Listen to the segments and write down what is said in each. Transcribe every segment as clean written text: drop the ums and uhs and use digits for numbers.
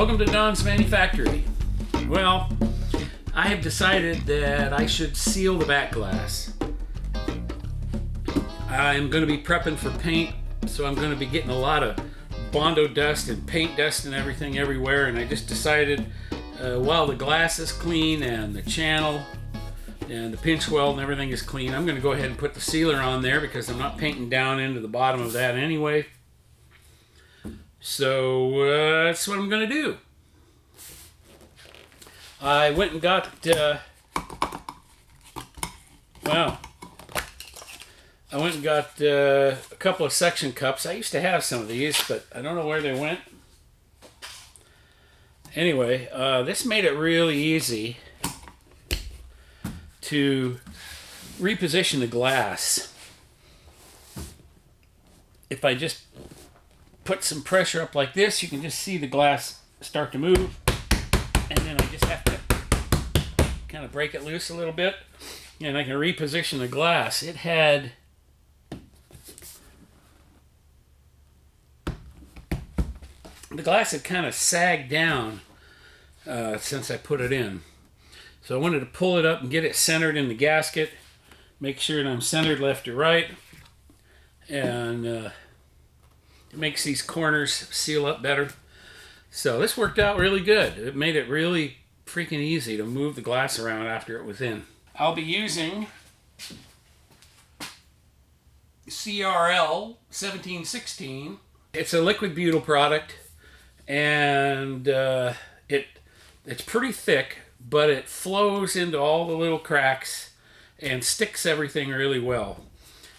Welcome to Don's Manufactory. Well, I have decided that I should seal the back glass. I'm going to be prepping for paint, so I'm going to be getting a lot of Bondo dust and paint dust and everything everywhere, and I just decided while the glass is clean and the channel and the pinch weld and everything is clean, I'm going to go ahead and put the sealer on there because I'm not painting down into the bottom of that anyway. So that's what I'm going to do. I went and got, I went and got a couple of suction cups. I used to have some of these, but I don't know where they went. Anyway, this made it really easy to reposition the glass. If I just put some pressure up like this, you can just see the glass start to move, and then I just have to kind of break it loose a little bit, and I can reposition the glass. It had the glass had kind of sagged down since I put it in, so I wanted to pull it up and get it centered in the gasket, make sure that I'm centered left to right, and it makes these corners seal up better. So this worked out really good. It made it really freaking easy to move the glass around after it was in. I'll be using CRL 1716. It's a liquid butyl product, and it's pretty thick, but it flows into all the little cracks and sticks everything really well.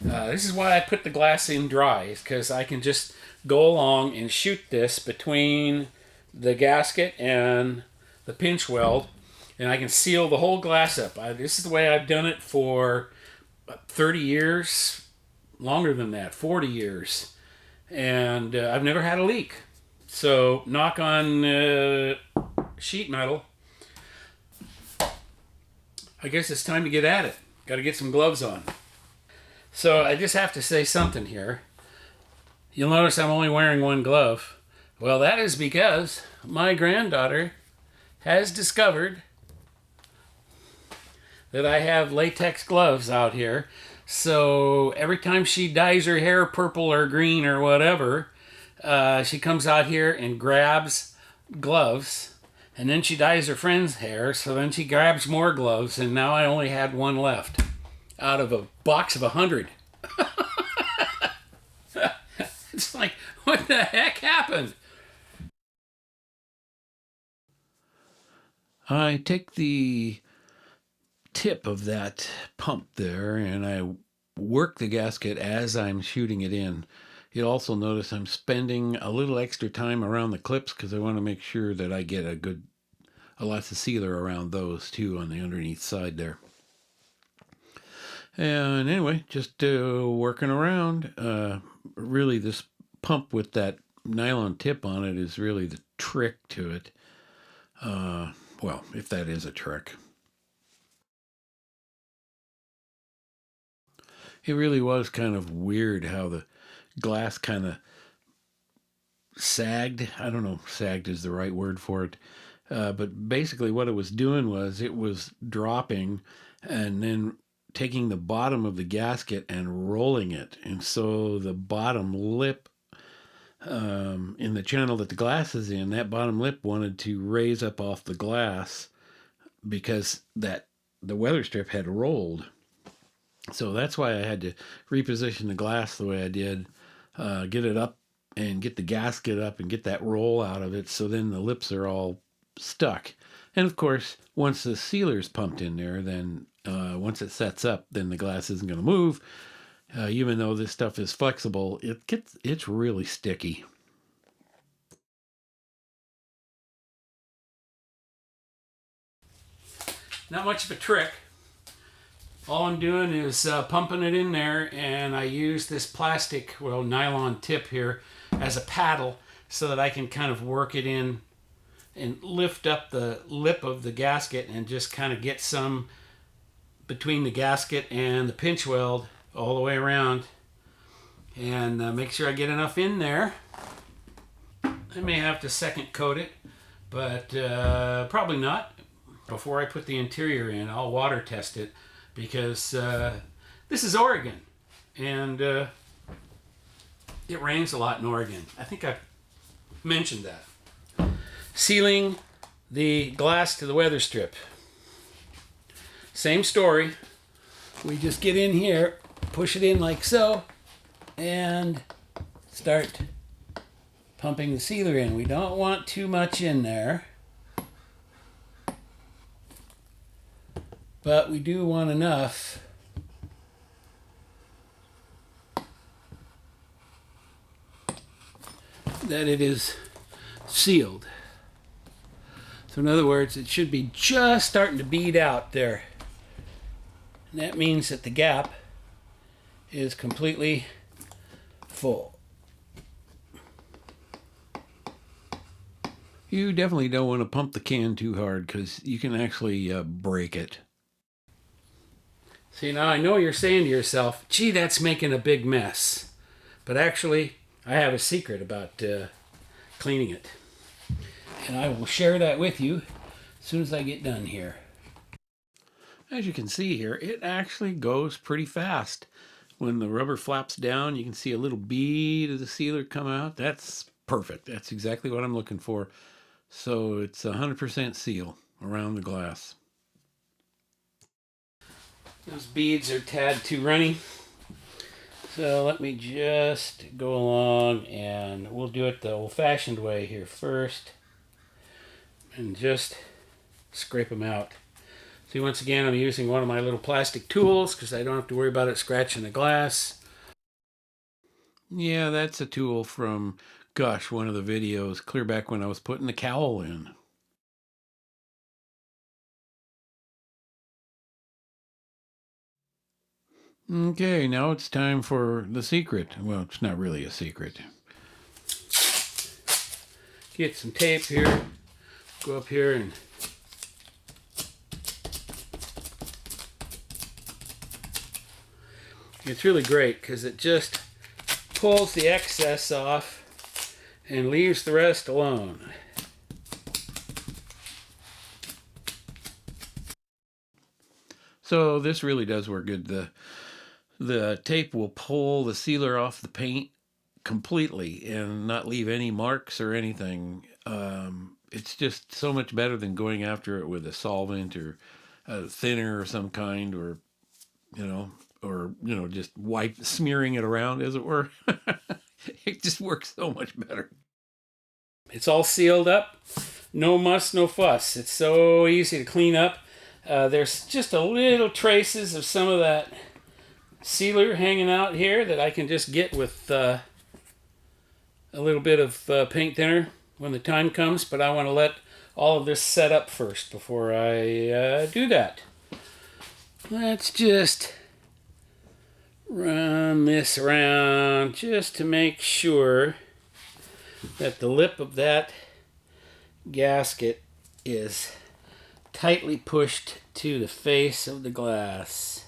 This is why I put the glass in dry, is because I can just go along and shoot this between the gasket and the pinch weld, and I can seal the whole glass up. This is the way I've done it for 30 years, longer than that, 40 years, and I've never had a leak. So knock on sheet metal. I guess it's time to get at it. Got to get some gloves on. So I just have to say something here. You'll notice I'm only wearing one glove. Well, that is because my granddaughter has discovered that I have latex gloves out here. So every time she dyes her hair purple or green or whatever, she comes out here and grabs gloves, and then she dyes her friend's hair, so then she grabs more gloves, and now I only had one left out of a box of 100. It's like, what the heck happened? I take the tip of that pump there and I work the gasket as I'm shooting it in. You'll also notice I'm spending a little extra time around the clips because I want to make sure that I get a lot of sealer around those too on the underneath side there. And anyway, just working around. Really, this pump with that nylon tip on it is really the trick to it. Well, if that is a trick. It really was kind of weird how the glass kind of sagged. I don't know if sagged is the right word for it. But basically what it was doing was it was dropping and then taking the bottom of the gasket and rolling it. And so the bottom lip in the channel that the glass is in, that bottom lip wanted to raise up off the glass because the weather strip had rolled. So that's why I had to reposition the glass the way I did, get it up and get the gasket up and get that roll out of it, so then the lips are all stuck. And of course, once the sealer's pumped in there, then once it sets up, then the glass isn't going to move. Even though this stuff is flexible, it's really sticky. Not much of a trick. All I'm doing is pumping it in there, and I use this plastic, nylon tip here as a paddle so that I can kind of work it in and lift up the lip of the gasket and just kind of get some between the gasket and the pinch weld all the way around, and make sure I get enough in there. I may have to second coat it, but probably not. Before I put the interior in, I'll water test it, because this is Oregon, and it rains a lot in Oregon. I think I've mentioned that. Sealing the glass to the weather strip. Same story. We just get in here, push it in like so, and start pumping the sealer in. We don't want too much in there, but we do want enough that it is sealed. So in other words, it should be just starting to bead out there. And that means that the gap is completely full. You definitely don't want to pump the can too hard, because you can actually break it. See, now I know you're saying to yourself, gee, that's making a big mess. But actually, I have a secret about cleaning it. And I will share that with you as soon as I get done here. As you can see here, it actually goes pretty fast. When the rubber flaps down, you can see a little bead of the sealer come out. That's perfect. That's exactly what I'm looking for. So it's 100% seal around the glass. Those beads are tad too runny. So let me just go along, and we'll do it the old-fashioned way here first. And just scrape them out. See, once again, I'm using one of my little plastic tools because I don't have to worry about it scratching the glass. Yeah, that's a tool from, gosh, one of the videos clear back when I was putting the cowl in. Okay, now it's time for the secret. Well, it's not really a secret. Get some tape here. Go up here and it's really great because it just pulls the excess off and leaves the rest alone. So this really does work good. The tape will pull the sealer off the paint completely and not leave any marks or anything. It's just so much better than going after it with a solvent or a thinner or some kind, or just smearing it around, as it were. It just works so much better. It's all sealed up. No muss, no fuss. It's so easy to clean up. There's just a little traces of some of that sealer hanging out here that I can just get with a little bit of paint thinner when the time comes, but I want to let all of this set up first before I do that. Let's just run this around just to make sure that the lip of that gasket is tightly pushed to the face of the glass.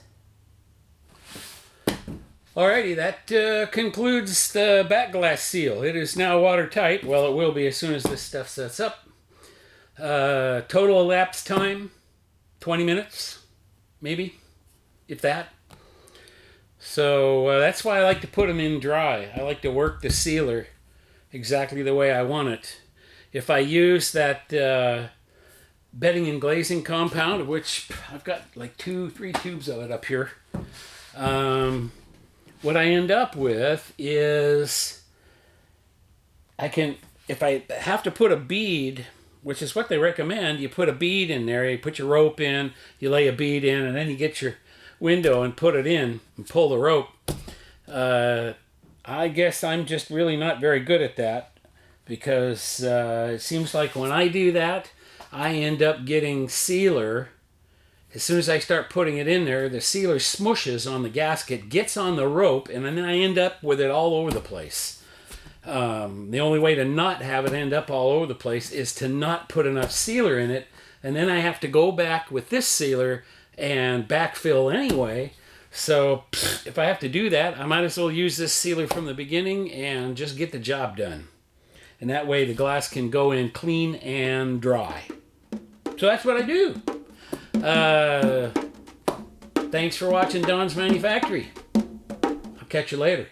Alrighty, that concludes the back glass seal. It is now watertight. Well, it will be as soon as this stuff sets up. Total elapsed time, 20 minutes, maybe, if that. So that's why I like to put them in dry. I like to work the sealer exactly the way I want it. If I use that bedding and glazing compound, of which I've got like 2-3 tubes of it up here, what I end up with is if I have to put a bead, which is what they recommend, you put a bead in there, you put your rope in, you lay a bead in, and then you get your window and put it in and pull the rope. I guess I'm just really not very good at that, because it seems like when I do that, I end up getting sealer. As soon as I start putting it in there, the sealer smushes on the gasket, gets on the rope, and then I end up with it all over the place. The only way to not have it end up all over the place is to not put enough sealer in it, and then I have to go back with this sealer and backfill anyway. So if I have to do that, I might as well use this sealer from the beginning and just get the job done. And that way the glass can go in clean and dry. So that's what I do. Thanks for watching Don's Manufactory. I'll catch you later.